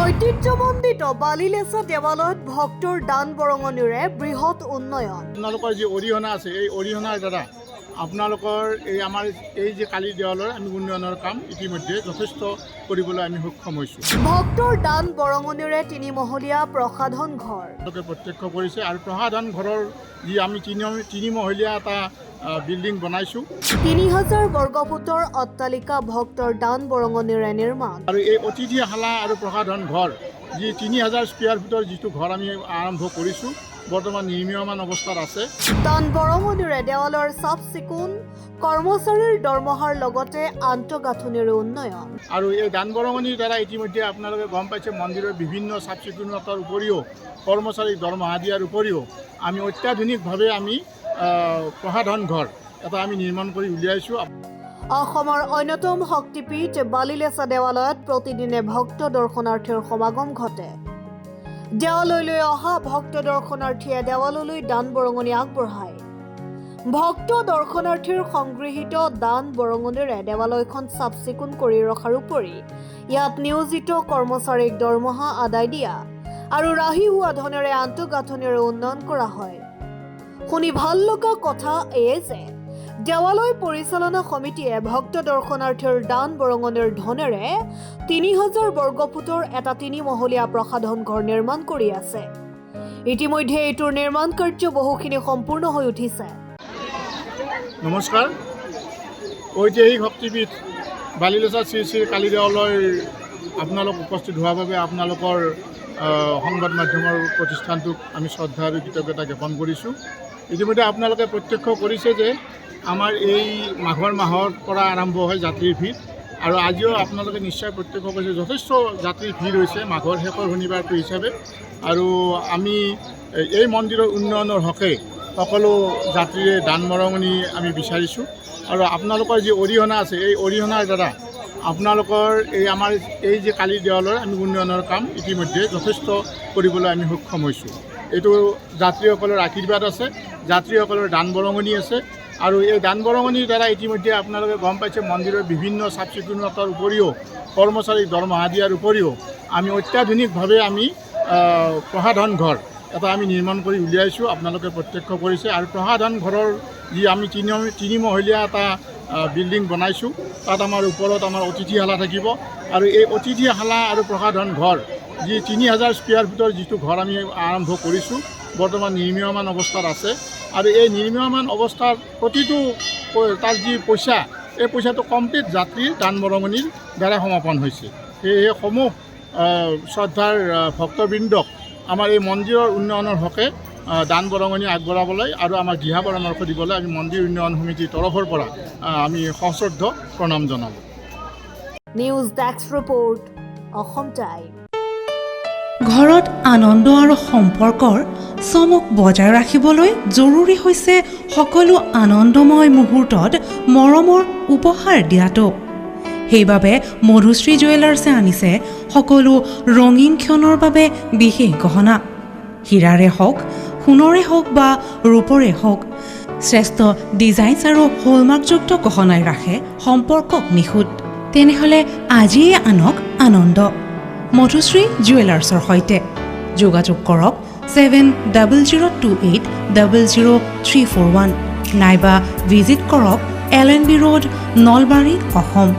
ঐতিহ্যমণ্ডিত বালিলেচা দেৱালয়ত ভক্তৰ দান বৰঙণিৰে বৃহৎ উন্নয়ন। আপোনালোকৰ যি অৰিহণা আছে এই অৰিহণাৰ দ্বাৰা আপোনালোকৰ এই আমাৰ এই যে কালী দেৱালয়ৰ আমি উন্নয়নৰ কাম ইতিমধ্যে যথেষ্ট কৰিবলৈ আমি সক্ষম হৈছোঁ। ভক্তৰ দান বৰঙণিৰে তিনিমহলীয়া প্ৰসাধন ঘৰ তেওঁলোকে প্ৰত্যক্ষ কৰিছে আৰু প্ৰসাধন ঘৰৰ যি আমি তিনিমহলীয়া এটা বিল্ডিং বনাইছোঁ। ৩,০০০ বৰ্গফুটৰ অট্টালিকা ভক্তৰ দান বৰঙণিৰে নিৰ্মাণ। আৰু এই অতিথিশালা আৰু প্ৰসাধন ঘৰ যি ৩,০০০ স্কুৱেৰ ফুটৰ যিটো ঘৰ আমি আৰম্ভ কৰিছোঁ বৰ্তমান নিৰ্মীয়মান অৱস্থাত আছে। দান বৰঙণিৰে দেৱালয়ৰ চাফ চিকুণ, কৰ্মচাৰীৰ দৰমহাৰ লগতে আন্তঃগাঁথনিৰ উন্নয়ন। আৰু এই দান বৰঙণিৰ দ্বাৰা ইতিমধ্যে আপোনালোকে গম পাইছে মন্দিৰৰ বিভিন্ন চাফ চিকুণতাৰ উপৰিও কৰ্মচাৰীক দৰমহা দিয়াৰ উপৰিও আমি অত্যাধুনিকভাৱে আমি প্ৰসাধন ঘৰ এটা আমি নিৰ্মাণ কৰি উলিয়াইছোঁ। অসমৰ অন্যতম শক্তিপীঠ বালিলেচা দেৱালয়ত প্ৰতিদিনে ভক্ত দৰ্শনাৰ্থীৰ সমাগম ঘটে। দেৱালয়লৈ অহা ভক্ত দৰ্শনাৰ্থীয়ে দেৱালয়লৈ দান বৰঙণি আগবঢ়ায়। ভক্ত দৰ্শনাৰ্থীৰ সংগৃহীত দান বৰঙণিৰে দেৱালয়খন চাফ চিকুণ কৰি ৰখাৰ উপৰি ইয়াত নিয়োজিত কৰ্মচাৰীক দৰমহা আদায় দিয়া আৰু ৰাহি হোৱা ধনেৰে আন্তঃগাঁথনিৰ উন্নয়ন কৰা হয়। শুনি ভাল লগা কথা এয়ে যে দেৱালয় পৰিচালনা সমিতিয়ে ভক্ত দৰ্শনাৰ্থীৰ দান বৰঙণিৰ ধনেৰে ৩,০০০ বৰ্গফুটৰ এটা তিনিমহলীয়া প্ৰসাধন ঘৰ নিৰ্মাণ কৰি আছে। ইতিমধ্যে এইটোৰ নিৰ্মাণ কাৰ্য বহুখিনি সম্পূৰ্ণ হৈ উঠিছে। নমস্কাৰ। ঐতিহাসিক শক্তিপীঠ বালিলেচা শ্ৰী শ্ৰী কালী দেৱালয় আপোনালোক উপস্থিত হোৱাৰ বাবে আপোনালোকৰ সংবাদ মাধ্যমৰ প্ৰতিষ্ঠানটোক আমি শ্ৰদ্ধা আৰু কৃতজ্ঞতা জ্ঞাপন কৰিছোঁ। ইতিমধ্যে আপোনালোকে প্ৰত্যক্ষ কৰিছে যে আমাৰ এই মাঘৰ মাহৰ পৰা আৰম্ভ হয় যাত্ৰীৰ ভিৰ আৰু আজিও আপোনালোকে নিশ্চয় প্ৰত্যক্ষ কৰিছে যথেষ্ট যাত্ৰীৰ ভিৰ হৈছে মাঘৰ শেষৰ শনিবাৰটো হিচাপে। আৰু আমি এই মন্দিৰৰ উন্নয়নৰ হকে সকলো যাত্ৰীৰে দান বৰঙণি আমি বিচাৰিছোঁ। আৰু আপোনালোকৰ যি অৰিহণা আছে এই অৰিহণাৰ দ্বাৰা আপোনালোকৰ এই আমাৰ এই যে কালী দেৱালয়ৰ আমি উন্নয়নৰ কাম ইতিমধ্যে যথেষ্ট কৰিবলৈ আমি সক্ষম হৈছোঁ। এইটো যাত্ৰীসকলৰ আশীৰ্বাদ আছে, যাত্ৰীসকলৰ দান বৰঙণি আছে। আৰু এই দান বৰঙণিৰ দ্বাৰা ইতিমধ্যে আপোনালোকে গম পাইছে মন্দিৰৰ বিভিন্ন চাফ চিকুণতাৰ উপৰিও কৰ্মচাৰীক দৰমহা দিয়াৰ উপৰিও আমি অত্যাধুনিকভাৱে আমি প্ৰসাধন ঘৰ এটা আমি নিৰ্মাণ কৰি উলিয়াইছোঁ। আপোনালোকে প্ৰত্যক্ষ কৰিছে আৰু প্ৰসাধন ঘৰৰ যি আমি তিনিমহলীয়া এটা বিল্ডিং বনাইছোঁ তাত আমাৰ ওপৰত আমাৰ অতিথিশালা থাকিব। আৰু এই অতিথিশালা আৰু প্ৰসাধন ঘৰ যি ৩,০০০ স্কুৱেৰ ফুটৰ যিটো ঘৰ আমি আৰম্ভ কৰিছোঁ বৰ্তমান নিৰ্মীয়মান অৱস্থাত আছে। আৰু এই নিৰ্মীয়মান অৱস্থাৰ প্ৰতিটো তাৰ যি পইচা এই পইচাটো কমপ্লিট যাত্ৰীৰ দান বৰঙণিৰ দ্বাৰা সমাপন হৈছে। সেয়েহে সমূহ শ্ৰদ্ধাৰ ভক্তবৃন্দক আমাৰ এই মন্দিৰৰ উন্নয়নৰ হকে দান বৰঙণি আগবঢ়াবলৈ আৰু আমাৰ দিহা পৰামৰ্শ দিবলৈ আমি মন্দিৰ উন্নয়ন সমিতিৰ তৰফৰ পৰা আমি সশ্ৰদ্ধ প্ৰণাম জনালোঁ। News desk report, Assam time. ঘৰত আনন্দ আৰু সম্পৰ্কৰ চমক বজাই ৰাখিবলৈ জৰুৰী হৈছে সকলো আনন্দময় মুহূৰ্তত মৰমৰ উপহাৰ দিয়াটো। সেইবাবে মধুশ্ৰী জুৱেলাৰ্ছে আনিছে সকলো ৰঙীন ক্ষণৰ বাবে বিশেষ গহনা। হীৰাৰে হওক, সোণৰে হওক বা ৰূপৰে হওক, শ্ৰেষ্ঠ ডিজাইনছ আৰু হলমাৰ্কযুক্ত গহনাই ৰাখে সম্পৰ্কক নিখুঁত। তেনেহ'লে আজিয়ে আনক আনন্দ মধুশ্ৰী জুৱেলাৰ্ছৰ সৈতে। যোগাযোগ কৰক 7002800341 নাইবা ভিজিট কৰক LNB ৰোড, নলবাৰী, অসম।